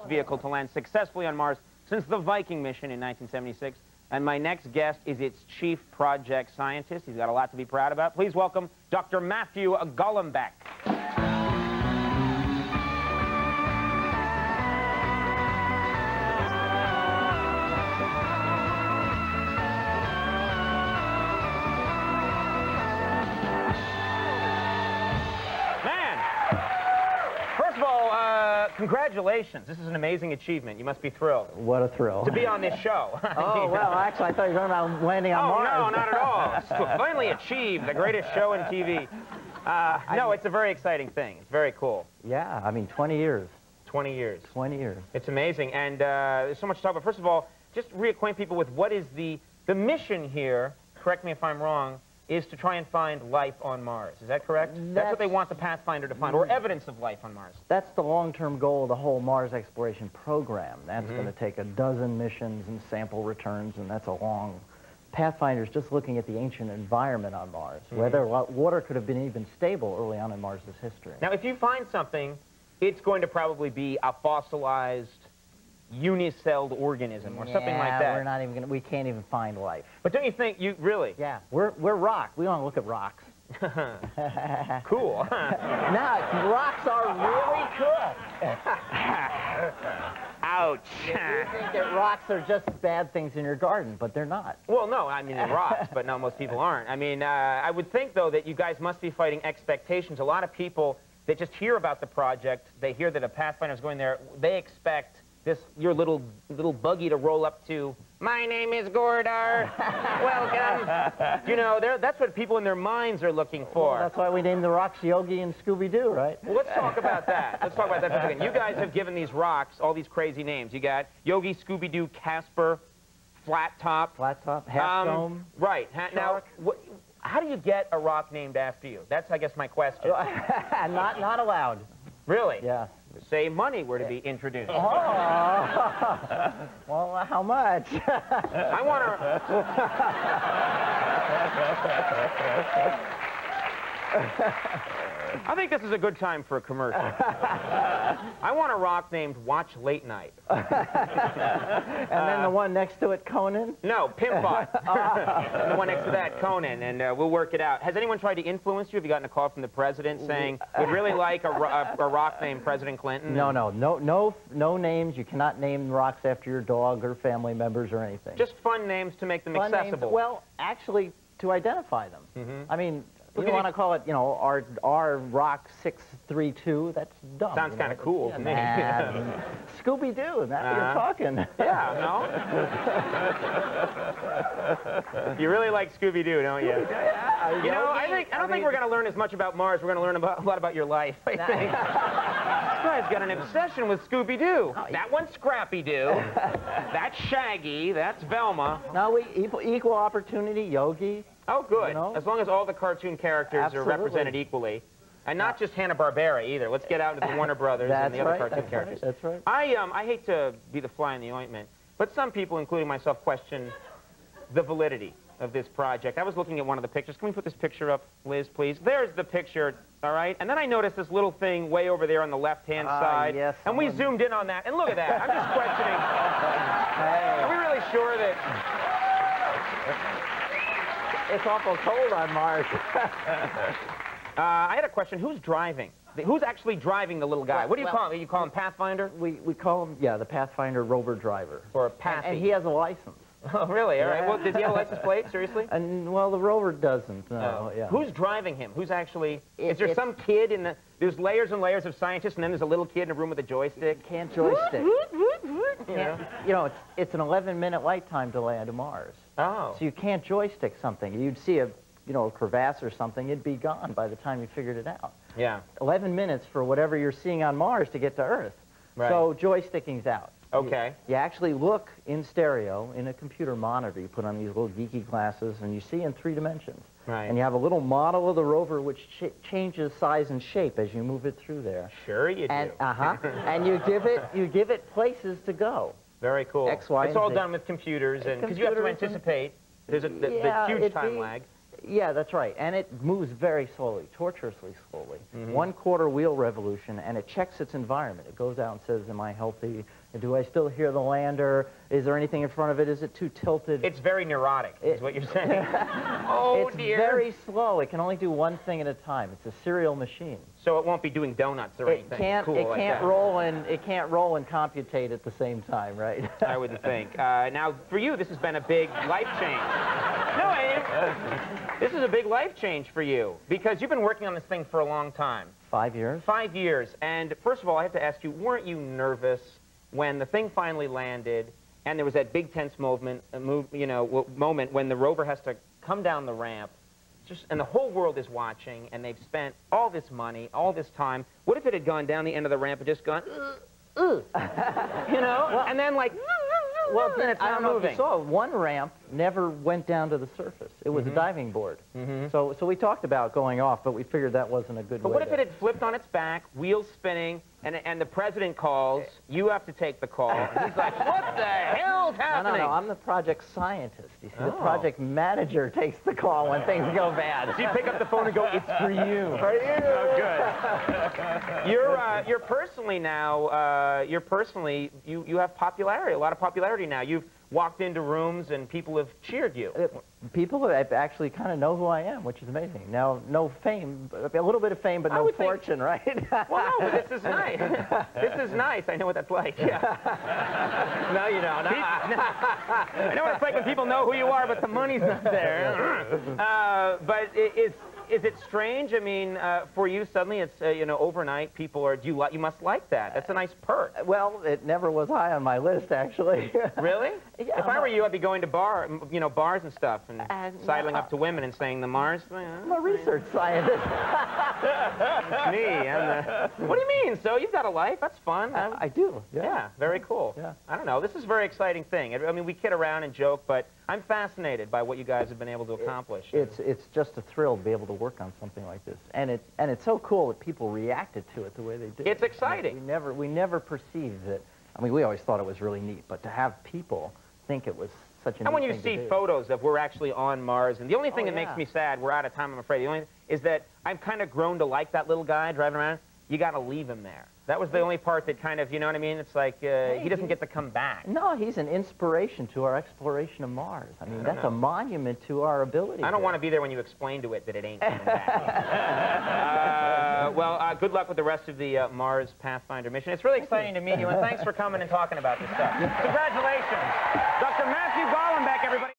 vehicle to land successfully on Mars since the Viking mission in 1976. And my next guest is its chief project scientist. He's got a lot to be proud about. Please welcome Dr. Matthew Golombek. Congratulations. This is an amazing achievement. You must be thrilled. What a thrill. To be on this show. Oh, well, actually, I thought you were talking about landing on Mars. No, not at all. It's finally achieved, the greatest show in TV. No, it's a very exciting thing. It's very cool. Yeah, I mean, 20 years. 20 years. 20 years. It's amazing. And there's so much to talk about. First of all, just reacquaint people with what is the mission here, correct me if I'm wrong, is to try and find life on Mars. Is that correct? That's what they want the Pathfinder to find, or evidence of life on Mars. That's the long-term goal of the whole Mars exploration program. That's going to take a dozen missions and sample returns, and that's a long... Pathfinder's just looking at the ancient environment on Mars, whether water could have been even stable early on in Mars's history. Now, if you find something, it's going to probably be a fossilized, unicelled organism or something like that. We're not even gonna, we can't even find life. But don't you think you really? Yeah, we're rock. We want to look at rocks. Cool. No, rocks are really cool. Ouch. You think that rocks are just bad things in your garden, but they're not. Well, no, I mean, they're rocks, but no, most people aren't. I mean, I would think, though, that you guys must be fighting expectations. A lot of people that just hear about the project, they hear that a Pathfinder's going there, they expect your little buggy to roll up to, my name is Gordar, welcome. You know, that's what people in their minds are looking for. Well, that's why we named the rocks Yogi and Scooby-Doo, right? Well, let's talk about that. Let's talk about that for a second. You guys have given these rocks all these crazy names. You got Yogi, Scooby-Doo, Casper, Flat Top. Flat Top, Half Dome. Right. Now, how do you get a rock named after you? That's, I guess, my question. Not allowed. Really? Yeah. Say money were to be introduced. Oh, well, how much? I want to... I think this is a good time for a commercial. I want a rock named Watch Late Night. And then the one next to it, Conan? No, Pimpbot. And the one next to that, Conan, and we'll work it out. Has anyone tried to influence you? Have you gotten a call from the president saying, we'd really like a rock named President Clinton? No names. You cannot name rocks after your dog or family members or anything. Just fun names to make them accessible. Names, well, actually, to identify them. I mean... If you want to call it, you know, our Rock 632, that's dumb. Sounds kind of cool to me. Scooby-Doo, that's what you're talking. Yeah, no? You really like Scooby-Doo, don't you? Yeah. You know, I don't think we're going to learn as much about Mars. We're going to learn a lot about your life, I think. This guy's got an obsession with Scooby-Doo. That one's Scrappy-Doo. That's Shaggy. That's Velma. No, equal opportunity, Yogi. Oh, good. You know? As long as all the cartoon characters are represented equally. And not just Hanna-Barbera, either. Let's get out into the Warner Brothers and the other cartoon characters. That's right. I hate to be the fly in the ointment, but some people, including myself, question the validity of this project. I was looking at one of the pictures. Can we put this picture up, Liz, please? There's the picture, all right? And then I noticed this little thing way over there on the left-hand side. Yes. And we zoomed in on that. And look at that. I'm just questioning. Hey. Are we really sure that... It's awful cold on Mars. I had a question. Who's driving? Who's actually driving the little guy? What do you call him? You call him Pathfinder? We call him, yeah, the Pathfinder rover driver. Or a Pathy. And he has a license. Oh, really? All right. Well, does he have a license plate? Seriously? And, well, the rover doesn't. No. Yeah. Who's driving him? Who's actually... Is there some kid in the... There's layers and layers of scientists, and then there's a little kid in a room with a joystick? Can't joystick. Yeah. You know, it's an 11-minute light time delay onto Mars. Oh. So you can't joystick something. You'd see a crevasse or something, it'd be gone by the time you figured it out. Yeah. 11 minutes for whatever you're seeing on Mars to get to Earth. Right. So joysticking's out. Okay. You actually look in stereo in a computer monitor. You put on these little geeky glasses, and you see in 3 dimensions. Right. And you have a little model of the rover which changes size and shape as you move it through there. Sure you do. And you give it places to go. Very cool. X, Y, it's all and Z. done with computers, and because you have to anticipate. There's the huge time lag. Yeah, that's right. And it moves very slowly, tortuously slowly. 1/4 wheel revolution, and it checks its environment. It goes out and says, am I healthy? Do I still hear the lander? Is there anything in front of it? Is it too tilted? It's very neurotic, is what you're saying. Oh, it's dear. very slow. It can only do one thing at a time. It's a serial machine. So it won't be doing donuts or anything. It can't roll and computate at the same time, right? I wouldn't think. Now, for you, this has been a big life change. No, this is a big life change for you because you've been working on this thing for a long time. 5 years. 5 years. And first of all, I have to ask you, weren't you nervous when the thing finally landed and there was that big tense moment when the rover has to come down the ramp, and the whole world is watching, and they've spent all this money, all this time? What if it had gone down the end of the ramp and just gone, and then like, well, and it's I not don't know moving. if you saw, one ramp never went down to the surface. It was a diving board. So we talked about going off, but we figured that wasn't a good way. But what if it had flipped on its back, wheels spinning, and the president calls, you have to take the call, and he's like, what the hell's happening? No, I'm the project scientist. You see, the project manager takes the call when things go bad. So you pick up the phone and go, it's for you. For you. Oh, good. You're personally now, you have popularity, a lot of popularity now. You've walked into rooms and people have cheered you. People actually kind of know who I am, which is amazing. Now, no fame, a little bit of fame, but no fortune, right? Well, no, but this is nice. This is nice. I know what that's like. Yeah. No, you don't. I know what it's like when people know who you are, but the money's not there. But is it strange? I mean, for you, suddenly it's, overnight, people are, you must like that. That's a nice perk. Well, it never was high on my list, actually. Really? Yeah, if I were you, I'd be going to bars and stuff, and sidling up to women and saying, the Mars? I'm a research scientist. It's me. What do you mean? So you've got a life? That's fun. I do. Yeah, very cool. Yeah. I don't know. This is a very exciting thing. I mean, we kid around and joke, but I'm fascinated by what you guys have been able to accomplish. It's just a thrill to be able to work on something like this, and it's so cool that people reacted to it the way they did. It's exciting. We never perceived it. I mean, we always thought it was really neat, but to have people think it was such a neat thing to do. And when you see photos of we're actually on Mars, and the only thing that makes me sad, we're out of time, I'm afraid, the only is that I've kind of grown to like that little guy driving around. You got to leave him there. That was the only part that kind of, you know what I mean? It's like he doesn't get to come back. No, he's an inspiration to our exploration of Mars. I mean, that's a monument to our ability. I don't want to be there when you explain to it that it ain't coming back. Good luck with the rest of the Mars Pathfinder mission. It's really exciting to meet you, and thanks for coming and talking about this stuff. Congratulations. Dr. Matthew Golombek, everybody.